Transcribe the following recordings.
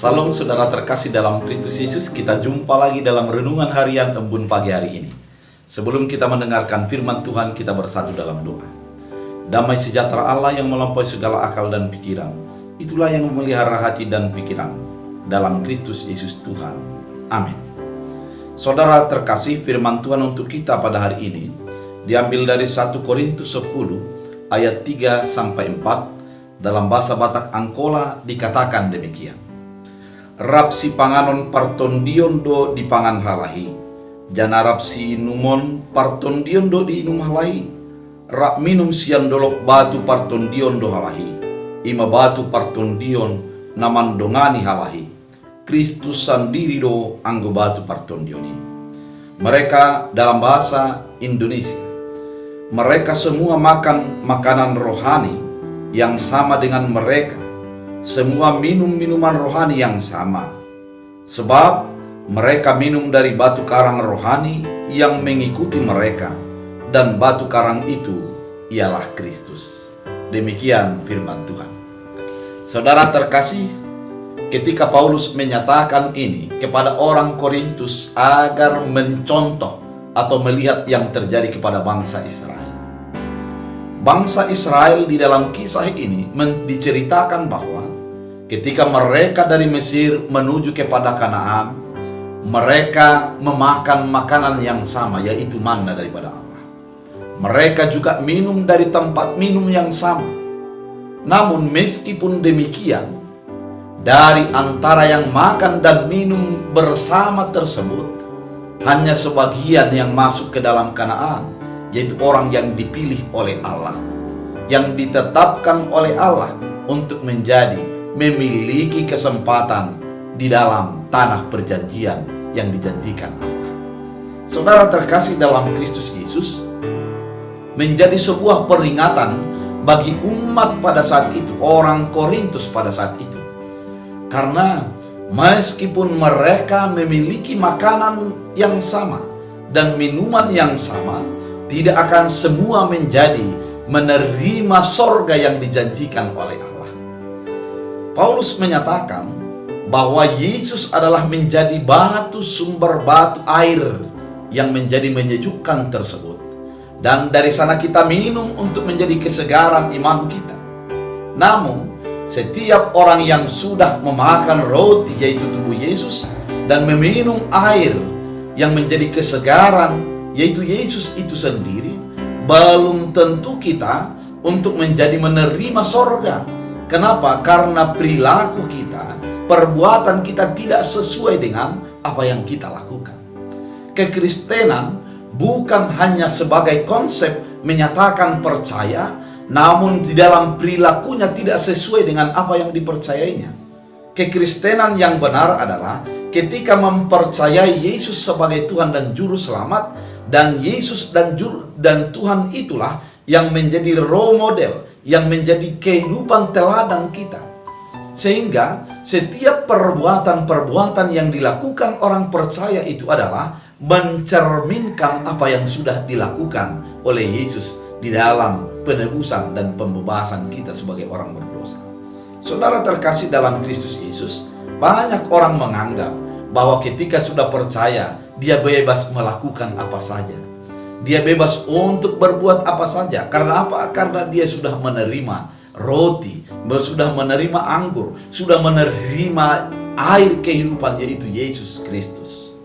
Salam saudara terkasih dalam Kristus Yesus, kita jumpa lagi dalam renungan harian Embun pagi hari ini. Sebelum kita mendengarkan firman Tuhan, kita bersatu dalam doa. Damai sejahtera Allah yang melampaui segala akal dan pikiran, itulah yang memelihara hati dan pikiran dalam Kristus Yesus Tuhan. Amin. Saudara terkasih, firman Tuhan untuk kita pada hari ini diambil dari 1 Korintus 10 ayat 3-4. Dalam bahasa Batak Angkola dikatakan demikian. Rapsi panganon partondiondo di pangan halahi, jana rapsi numon partondiondo di inum halahi, rap minum sian dolok batu partondiondo halahi, ima batu partondion naman dongani halahi, Kristus sendiri do anggo batu partondioni. Mereka dalam bahasa Indonesia, mereka semua makan makanan rohani yang sama dengan mereka, semua minum minuman rohani yang sama, sebab mereka minum dari batu karang rohani yang mengikuti mereka, dan batu karang itu ialah Kristus. Demikian firman Tuhan. Saudara terkasih, ketika Paulus menyatakan ini kepada orang Korintus agar mencontoh atau melihat yang terjadi kepada bangsa Israel. Bangsa Israel di dalam kisah ini diceritakan bahwa ketika mereka dari Mesir menuju kepada Kanaan, mereka memakan makanan yang sama, yaitu manna daripada Allah. Mereka juga minum dari tempat minum yang sama. Namun meskipun demikian, dari antara yang makan dan minum bersama tersebut, hanya sebagian yang masuk ke dalam Kanaan, yaitu orang yang dipilih oleh Allah, yang ditetapkan oleh Allah untuk memiliki kesempatan di dalam tanah perjanjian yang dijanjikan Allah. Saudara terkasih dalam Kristus Yesus, menjadi sebuah peringatan bagi umat pada saat itu, orang Korintus pada saat itu. Karena meskipun mereka memiliki makanan yang sama dan minuman yang sama, tidak akan semua menerima sorga yang dijanjikan oleh Allah. Paulus menyatakan bahwa Yesus adalah menjadi batu, sumber batu air yang menjadi menyejukkan tersebut. Dan dari sana kita minum untuk menjadi kesegaran iman kita. Namun, setiap orang yang sudah memakan roti, yaitu tubuh Yesus, dan meminum air yang menjadi kesegaran, yaitu Yesus itu sendiri, belum tentu kita untuk menerima sorga. Kenapa? Karena perilaku kita, perbuatan kita tidak sesuai dengan apa yang kita lakukan. Kekristenan bukan hanya sebagai konsep menyatakan percaya, namun di dalam perilakunya tidak sesuai dengan apa yang dipercayainya. Kekristenan yang benar adalah ketika mempercayai Yesus sebagai Tuhan dan Juru Selamat, dan Yesus dan Tuhan itulah yang menjadi role model, yang menjadi kehidupan teladan kita. Sehingga setiap perbuatan-perbuatan yang dilakukan orang percaya itu adalah mencerminkan apa yang sudah dilakukan oleh Yesus di dalam penebusan dan pembebasan kita sebagai orang berdosa. Saudara terkasih dalam Kristus Yesus, banyak orang menganggap bahwa ketika sudah percaya, dia bebas melakukan apa saja. Dia bebas untuk berbuat apa saja. Karena apa? Karena dia sudah menerima roti, sudah menerima anggur, sudah menerima air kehidupan, yaitu Yesus Kristus.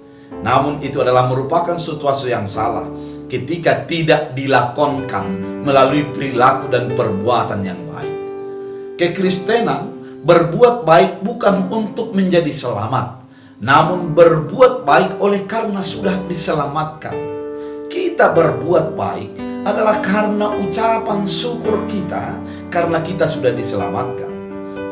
Namun itu adalah merupakan sesuatu yang salah ketika tidak dilakonkan melalui perilaku dan perbuatan yang baik. Kekristenan berbuat baik bukan untuk menjadi selamat, namun berbuat baik oleh karena sudah diselamatkan. Kita berbuat baik adalah karena ucapan syukur kita, karena kita sudah diselamatkan.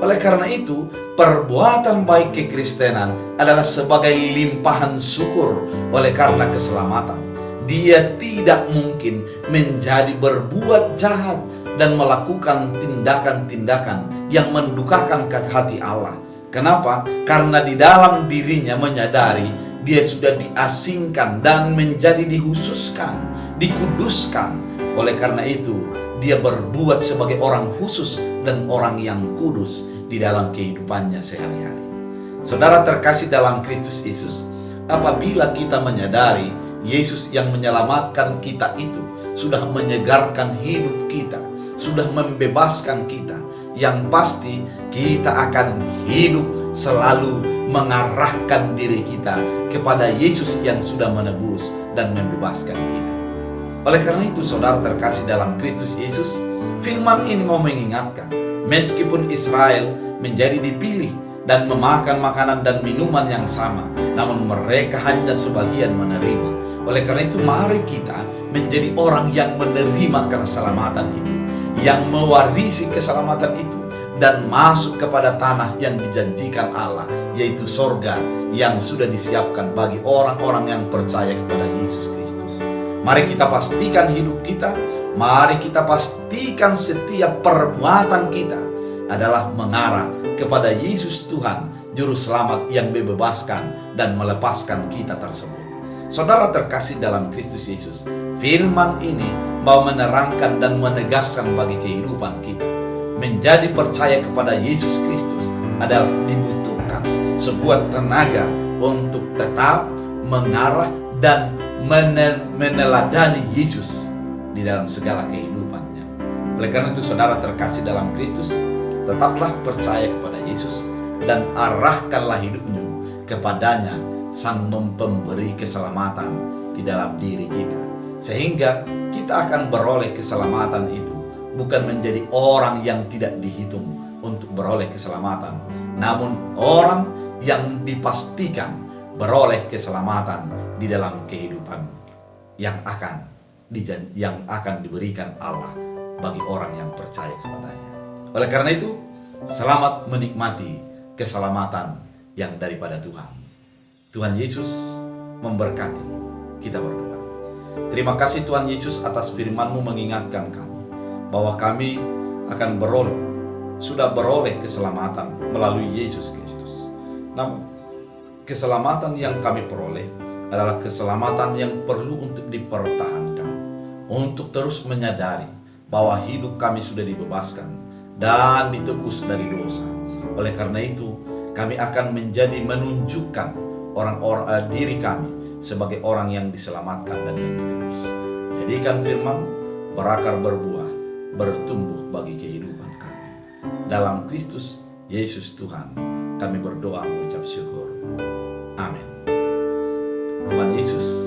Oleh karena itu, perbuatan baik kekristenan adalah sebagai limpahan syukur oleh karena keselamatan. Dia tidak mungkin menjadi berbuat jahat dan melakukan tindakan-tindakan yang mendukakan hati Allah. Kenapa? Karena di dalam dirinya menyadari dia sudah diasingkan dan menjadi dikhususkan, dikuduskan. Oleh karena itu, dia berbuat sebagai orang khusus dan orang yang kudus di dalam kehidupannya sehari-hari. Saudara terkasih dalam Kristus Yesus, apabila kita menyadari Yesus yang menyelamatkan kita itu sudah menyegarkan hidup kita, sudah membebaskan kita, yang pasti kita akan hidup selalu mengarahkan diri kita kepada Yesus yang sudah menebus dan membebaskan kita. Oleh karena itu, saudara terkasih dalam Kristus Yesus, firman ini mau mengingatkan, meskipun Israel menjadi dipilih dan memakan makanan dan minuman yang sama, namun mereka hanya sebagian menerima. Oleh karena itu, mari kita menjadi orang yang menerima keselamatan itu, yang mewarisi keselamatan itu, dan masuk kepada tanah yang dijanjikan Allah, yaitu sorga yang sudah disiapkan bagi orang-orang yang percaya kepada Yesus Kristus. Mari kita pastikan hidup kita, mari kita pastikan setiap perbuatan kita adalah mengarah kepada Yesus Tuhan, Juru Selamat yang membebaskan dan melepaskan kita tersebut. Saudara terkasih dalam Kristus Yesus, firman ini mau menerangkan dan menegaskan bagi kehidupan kita. Menjadi percaya kepada Yesus Kristus adalah dibutuhkan sebuah tenaga untuk tetap mengarah dan meneladani Yesus di dalam segala kehidupannya. Oleh karena itu, saudara terkasih dalam Kristus, tetaplah percaya kepada Yesus dan arahkanlah hidupmu kepadanya, Sang Pemberi keselamatan di dalam diri kita, sehingga kita akan beroleh keselamatan itu, bukan menjadi orang yang tidak dihitung untuk beroleh keselamatan, namun orang yang dipastikan beroleh keselamatan di dalam kehidupan yang akan diberikan Allah bagi orang yang percaya kepadanya. Oleh karena itu, selamat menikmati keselamatan yang daripada Tuhan. Tuhan Yesus memberkati. Kita berdoa. Terima kasih Tuhan Yesus atas firman-Mu mengingatkan kami bahwa kami akan sudah beroleh keselamatan melalui Yesus Kristus. Namun, keselamatan yang kami peroleh adalah keselamatan yang perlu untuk dipertahankan, untuk terus menyadari bahwa hidup kami sudah dibebaskan dan ditebus dari dosa. Oleh karena itu, kami akan menunjukkan diri kami sebagai orang yang diselamatkan dan yang ditebus. Jadikan firman berakar berbuah, bertumbuh bagi kehidupan kami. Dalam Kristus Yesus Tuhan, kami berdoa mengucap syukur. Amin. Tuhan Yesus